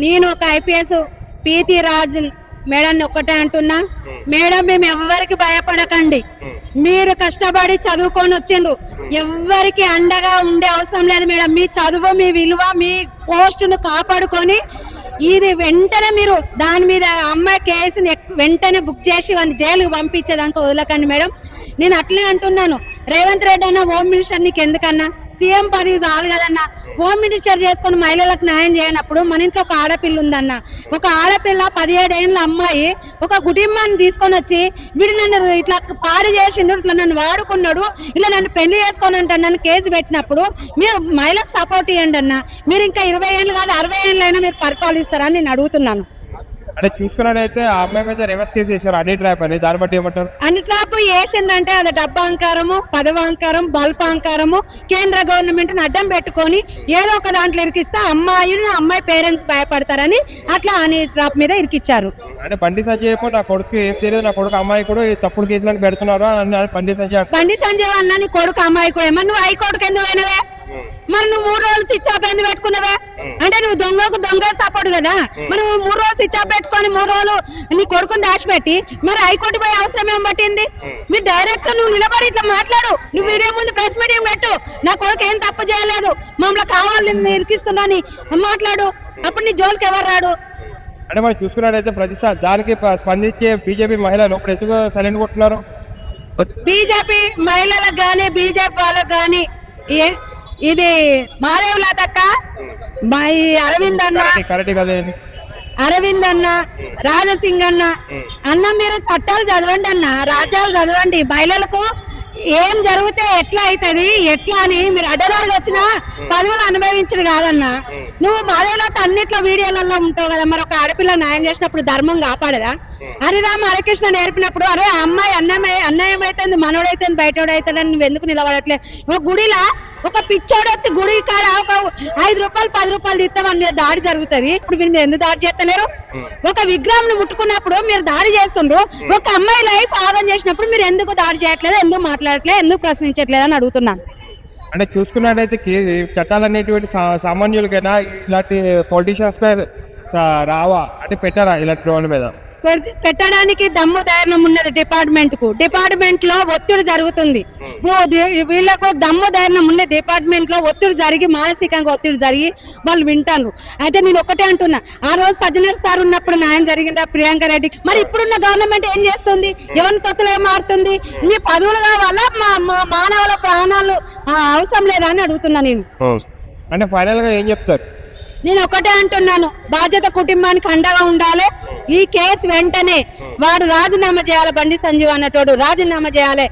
నేను ఒక ఐపీఎస్ పీతి రాజు మేడం ఒక్కటే అంటున్నా, మేడం మేము ఎవరికి భయపడకండి, మీరు కష్టపడి చదువుకొని వచ్చిండ్రు, ఎవరికి అండగా ఉండే అవసరం లేదు మేడం. మీ చదువు, మీ విలువ, మీ పోస్టును కాపాడుకొని ఇది వెంటనే మీరు దాని మీద అమ్మాయి కేసుని వెంటనే బుక్ చేసి వాళ్ళని జైలుకు పంపించేదాకా వదలకండి మేడం. నేను అట్లే అంటున్నాను, రేవంత్ రెడ్డి అన్న హోమ్ మినిస్టర్ నీకు ఎందుకన్నా, సీఎం పదవి చాలు కదన్నా, హోమ్ మినిస్టర్ చేసుకుని మహిళలకు న్యాయం చేయనప్పుడు మన ఇంట్లో ఒక ఆడపిల్ల ఉందన్న, ఒక ఆడపిల్ల 17 ఏళ్ళ అమ్మాయి ఒక కుటుంబాన్ని తీసుకొని వచ్చి వీడు నన్ను ఇట్లా పాడు చేసిండు, ఇట్లా నన్ను వాడుకున్నాడు, ఇలా నన్ను పెళ్లి చేసుకొని అంటే నన్ను కేసు పెట్టినప్పుడు మీరు మహిళకు సపోర్ట్ ఇవ్వండి అన్న. మీరు ఇంకా 20 ఏళ్ళు కాదు 60 ఏళ్ళైనా మీరు పరిపాలిస్తారని నేను అడుగుతున్నాను. అంటే చూసుకున్నట్టయితే ఆ అమ్మాయి మీద రివర్స్ కేసు చేశారు, అన్ని ట్రాప్ అని, దాన్ని బట్టి ఏమంటారు? అన్ని ట్రాప్ వేసిందంటే అది డబ్బాంకారము, పదవాంకారం, బల్పాంకారము, కేంద్ర గవర్నమెంట్ అడ్డం పెట్టుకొని ఏదో ఒక దాంట్లో ఇరికిస్తే అమ్మాయి పేరెంట్స్ భయపడతారని అట్లా అన్ని ట్రాప్ మీద ఇరికిచ్చారు. అంటే బండి సంజయ్ నా కొడుకు ఏం తెలియదు, నా కొడుకు అమ్మాయి కూడా ఈ తప్పుడు కేసులను పెడుతున్నారు అని బండి సంజయ్ అన్న నీ కొడుకు అమ్మాయి కూడా ఏమన్నా నువ్వు హైకోర్టుకు ఎందుకు పోయినవే, మరి నువ్వు 3 రోజులు స్విచ్ ఆఫ్ ఎందుకు పెట్టుకున్నావే, అంటే నువ్వు దొంగ సపోర్ట్ కదా, మరి 3 రోజులు స్విచ్ ఆఫ్ పెట్టుకొని 3 రోజులు నీ కొడుకుని దాచిపెట్టి మరి హైకోర్టు పోయే అవసరం ఏం పట్టింది? మీరు డైరెక్ట్ నువ్వు నిలబడి ఇట్లా మాట్లాడు, నువ్వు వీడియో ముందు ప్రెస్ మీటింగ్ పెట్టు, నా కొడుకు ఏం తప్పు చేయలేదు, మమ్మల్ని కావాలని ఇరికిస్తున్నాని మాట్లాడు, అప్పుడు నీ జోలికి ఎవరు రాడు. అంటే మనం చూసుకున్నట్టయితే ప్రతిసారి దానికి స్పందించే బీజేపీ మహిళలు ఇప్పుడు ఎందుకు సైలెంట్ కొట్టున్నారు? బీజేపీ మహిళలకు గానీ బీజేపీ వాళ్ళకు గానీ ఇది మాదేవ్ లతక్క, అరవింద్ అన్న, రాజసింగ్ అన్న మీరు చట్టాలు చదవండి అన్న, రాజ్యాలు చదవండి, మహిళలకు ఏం జరిగితే ఎట్లా అవుతుంది ఎట్లా అని మీరు అడ్డదారులు వచ్చినా పదవులు అనుభవించడు కాదన్నా. నువ్వు మాదేవులో అన్నిట్లో వీడియోలలో ఉంటావు కదా, మరి ఒక ఆడపిల్ల న్యాయం చేసినప్పుడు ధర్మం కాపాడదా? హరిరామ హరికృష్ణ నేర్పినప్పుడు అరే అమ్మాయి అన్యాయం అవుతుంది, మనోడైతే బయటోడైతాడని నువ్వు ఎందుకు నిలబడట్లే? ఒక గుడిలా ఒక పిచ్చోడు వచ్చి గుడి కాడ ఒక 5 రూపాయలు 10 రూపాయలు ఇస్తామని మీద దాడి జరుగుతుంది. ఇప్పుడు మీరు ఎందుకు దాడి చేస్తలేరు? ఒక విగ్రహం ముట్టుకున్నప్పుడు మీరు దాడి చేస్తుండ్రు, ఒక అమ్మాయి లైఫ్ ఆగం చేసినప్పుడు మీరు ఎందుకు దాడి చేయట్లేదు, ఎందుకు మాట్లాడట్లేదు, ఎందుకు ప్రశ్నించట్లేదు అని అడుగుతున్నాను. అంటే చూసుకున్నట్టయితే చట్టాలు అనేటువంటి సామాన్యులకైనా ఇలాంటి పొలిటీషియన్స్ పై రావా అంటే పెట్టారా ఇలాంటి వాళ్ళ మీద? పెట్టడానికి దమ్ము ధైర్యం ఉన్నది డిపార్ట్మెంట్ లో ఒత్తిడి జరుగుతుంది. వీళ్ళకు దమ్ము ధైర్యం ఉన్నది, డిపార్ట్మెంట్ లో ఒత్తిడి జరిగి మానసికంగా ఒత్తిడి జరిగి వాళ్ళు వింటారు. అయితే నేను ఒకటే అంటున్నా, ఆ రోజు సజ్జనర్ సార్ ఉన్నప్పుడు న్యాయం జరిగిందా ప్రియాంక రెడ్డి? మరి ఇప్పుడున్న గవర్నమెంట్ ఏం చేస్తుంది? ఎవరిని తొత్తులే మారుతుంది? మీ పదవులు కావాలా, మా మానవుల ప్రాణాలు అవసరం లేదా అని అడుగుతున్నా నేను. అంటే ఫైనల్ గా ఏం చెప్తారు? నేను ఒకటే అంటున్నాను, బాధ్యత కుటుంబానికి అండగా ఉండాలి. ఈ కేసు వెంటనే వాడు రాజీనామా చేయాలి, బండి సంజీవ్ అన్నటోడు రాజీనామా చేయాలి,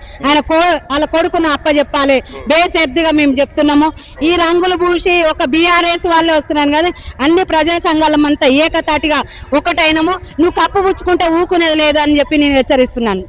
వాళ్ళ కొడుకును అప్పచెప్పాలి. బేసెద్దిగా మేము చెప్తున్నాము. ఈ రంగులు పూసి ఒక బీఆర్ఎస్ వాళ్ళే వస్తున్నాను కదా, అన్ని ప్రజా సంఘాలమంతా ఏకతాటిగా ఒకటైనము. నువ్వు కప్పు పుచ్చుకుంటే ఊకునేది లేదు అని చెప్పి నేను హెచ్చరిస్తున్నాను.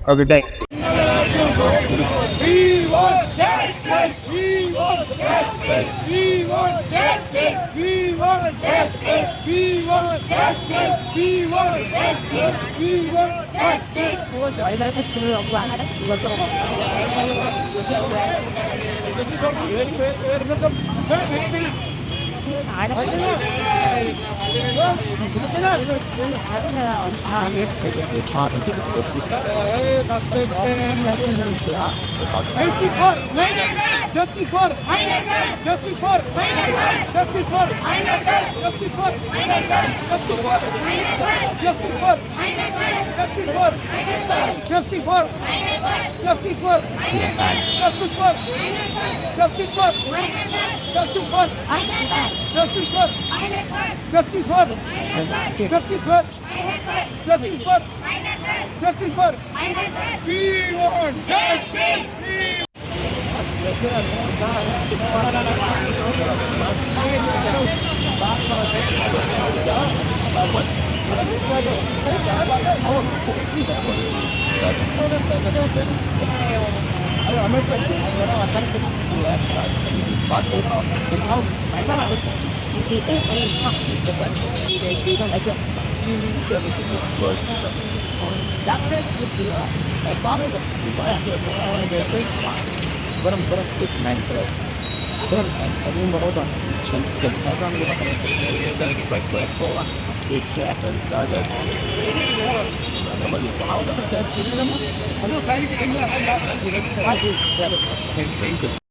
It's